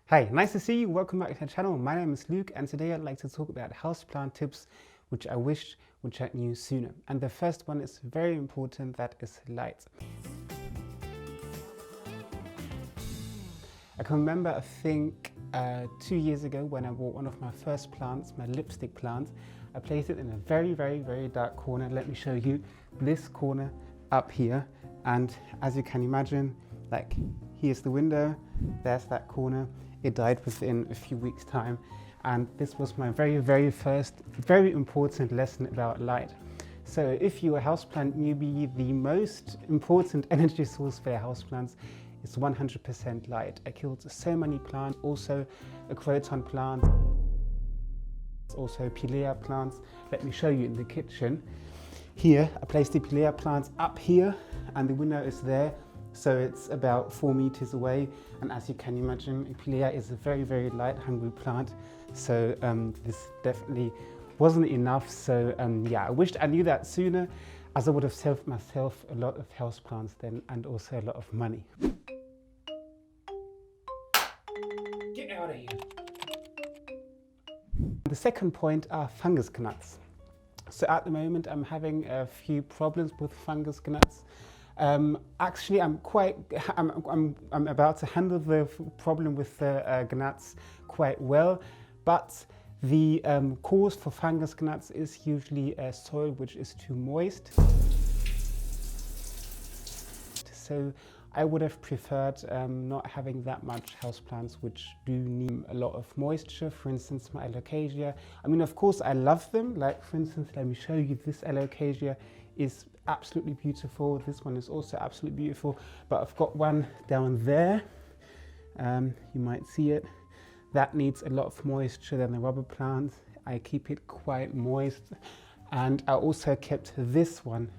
Hi, nice to see you. Welcome back to the channel. My name is Luke and today I'd like to talk about houseplant tips which I wish I knew sooner. And the first one is very important, that is light. I can remember, I think 2 years ago when I bought one of my first plants, my lipstick plant. I placed it in a very dark corner. Let me show you this corner up here. And as you can imagine, like here's the window, there's that corner. It died within a few weeks' time. And this was my very first, very important lesson about light. So if you're a houseplant newbie, the most important energy source for your houseplants is 100% light. I killed so many plants, also a croton plant, also pilea plants. Let me show you in the kitchen. Here, I placed the pilea plants up here and the window is there. So it's about 4 meters away. And as you can imagine, pilea is a very light hungry plant. So this definitely wasn't enough. So yeah, I wished I knew that sooner, as I would have saved myself a lot of houseplants then and also a lot of money. Get out of here. The second point are fungusgnats. So at the moment I'm having a few problems with fungusgnats. Actually, I'm about to handle the problem with the gnats quite well, but the cause for fungusgnats is usually soil which is too moist. So I would have preferred not having that much houseplants which do need a lot of moisture. For instance, my alocasia. I mean, of course, I love them. Like, for instance, let me show you this alocasia is absolutely beautiful. This one is also absolutely beautiful, but I've got one down there. You might see it. That needs a lot of moisture than the rubber plant. I keep it quite moist, and I also kept this one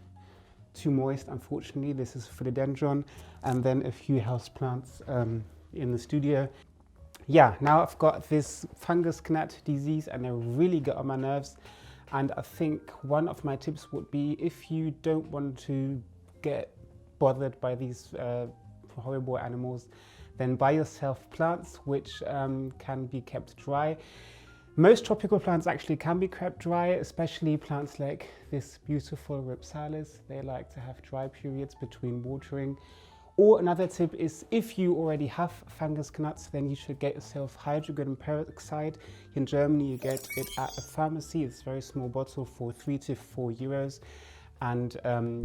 too moist, unfortunately. This is philodendron, and then a few houseplants in the studio. Yeah, now I've got this fungusgnat disease and it really got on my nerves. And I think one of my tips would be, if you don't want to get bothered by these horrible animals, then buy yourself plants which can be kept dry. Most tropical plants actually can be kept dry, especially plants like this beautiful Rhipsalis. They like to have dry periods between watering. Or another tip is, if you already have fungusgnats, then you should get yourself hydrogen peroxide. In Germany, you get it at a pharmacy. It's a very small bottle for 3 to 4 euros. And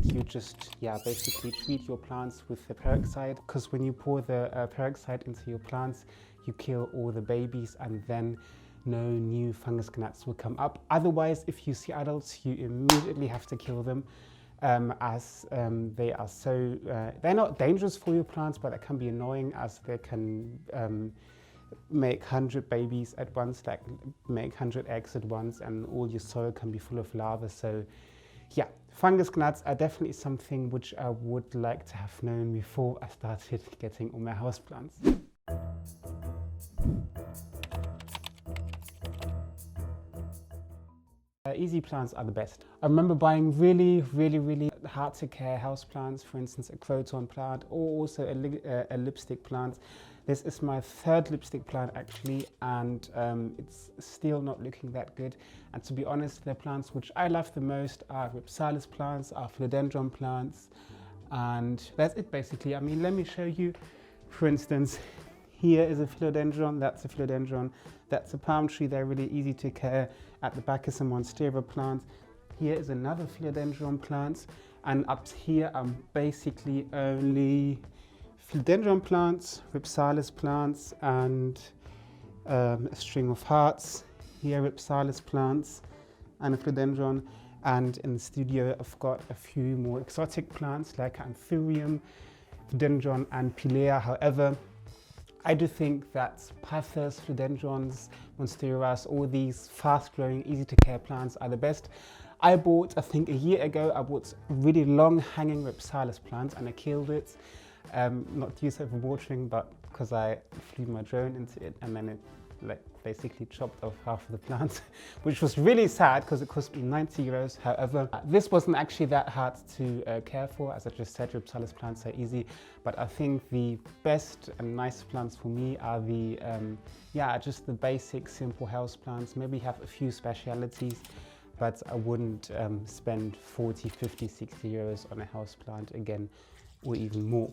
you just, basically treat your plants with the peroxide, because when you pour the peroxide into your plants, you kill all the babies and then no new fungusgnats will come up. Otherwise, if you see adults, you immediately have to kill them. As they are so, they're not dangerous for your plants, but they can be annoying, as they can make 100 babies at once, like make 100 eggs at once, and all your soil can be full of larvae. So yeah, fungusgnats are definitely something which I would like to have known before I started getting all my houseplants. Easy plants are the best. I remember buying really hard to care houseplants, for instance a croton plant or also a lipstick plant. This is my third lipstick plant actually, and it's still not looking that good. And to be honest, the plants which I love the most are Rhipsalis plants, are philodendron plants, and that's it basically. I mean, let me show you, for instance, here is a philodendron, that's a philodendron, that's a palm tree, they're really easy to care. At the back is a monstera plant. Here is another philodendron plant, and up here I'm basically only philodendron plants, Rhipsalis plants, and a string of hearts. Here Rhipsalis plants and a philodendron. And in the studio I've got a few more exotic plants like anthurium, philodendron and pilea. However, I do think that pothos, philodendrons, monsteras, all these fast-growing, easy-to-care plants are the best. I bought, I think a year ago, I bought really long-hanging Rhipsalis plants and I killed it. Not to use it for watering, but because I flew my drone into it and then it like basically chopped off half of the plant, which was really sad because it cost me 90 euros. However, this wasn't actually that hard to care for. As I just said, Ripsalis plants are easy, but I think the best and nice plants for me are the, just the basic simple house plants. Maybe have a few specialities, but I wouldn't spend 40, 50, 60 euros on a house plant again, or even more.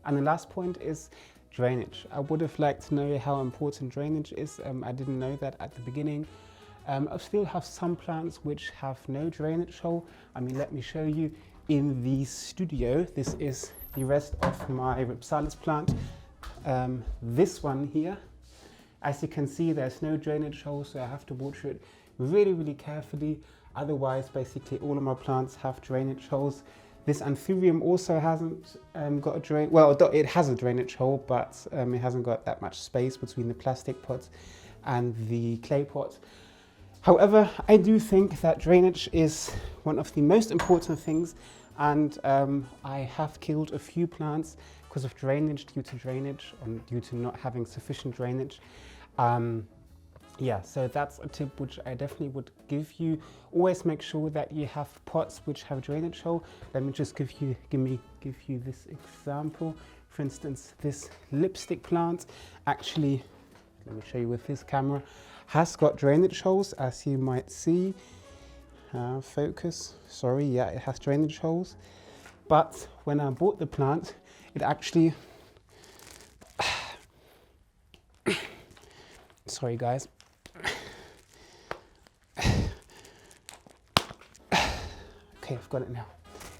And the last point is drainage. I would have liked to know how important drainage is. I didn't know that at the beginning. I still have some plants which have no drainage hole. I mean, let me show you in the studio. This is the rest of my Ripsalis plant. This one here, as you can see, there's no drainage hole, so I have to water it really, really carefully. Otherwise, basically all of my plants have drainage holes. This anthurium also hasn't got a drain. Well, it has a drainage hole, but it hasn't got that much space between the plastic pots and the clay pots. However, I do think that drainage is one of the most important things, and I have killed a few plants because of drainage, due to not having sufficient drainage. So that's a tip which I definitely would give you. Always make sure that you have pots which have drainage hole. Let me just give you this example. For instance, this lipstick plant, actually, let me show you with this camera, has got drainage holes, as you might see. Focus, sorry, yeah, it has drainage holes. But when I bought the plant, it actually, sorry guys. Okay, I've got it now.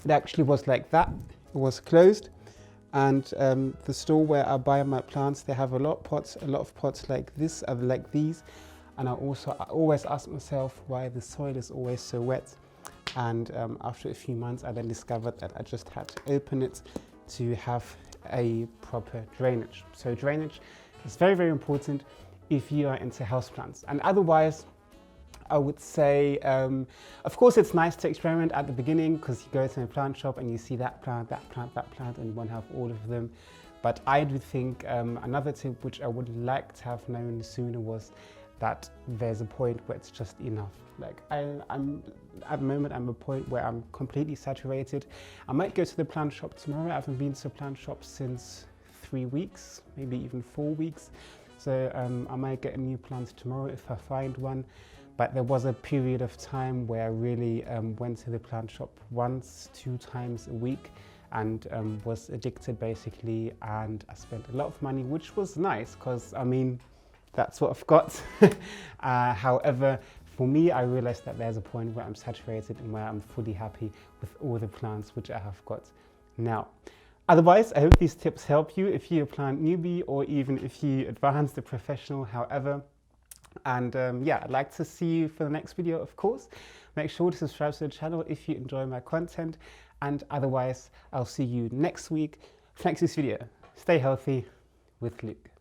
It actually was like that. It was closed, and the store where I buy my plants, they have a lot of pots like this, like these. And I always ask myself why the soil is always so wet. And after a few months, I then discovered that I just had to open it to have a proper drainage. So drainage is very, very important if you are into houseplants. And otherwise, I would say, of course, it's nice to experiment at the beginning because you go to a plant shop and you see that plant, that plant, that plant, and you want to have all of them. But I do think another tip which I would like to have known sooner was that there's a point where it's just enough. Like I'm at the moment, I'm at a point where I'm completely saturated. I might go to the plant shop tomorrow. I haven't been to a plant shop since 3 weeks, maybe even 4 weeks. So I might get a new plant tomorrow if I find one. But there was a period of time where I really went to the plant shop 1-2 times a week and was addicted basically, and I spent a lot of money, which was nice because I mean, that's what I've got. However, for me, I realized that there's a point where I'm saturated and where I'm fully happy with all the plants which I have got now. Otherwise, I hope these tips help you if you're a plant newbie or even if you advanced the professional, however. And I'd like to see you for the next video, of course. Make sure to subscribe to the channel if you enjoy my content. And otherwise, I'll see you next week for next week's video. Stay healthy with Luke.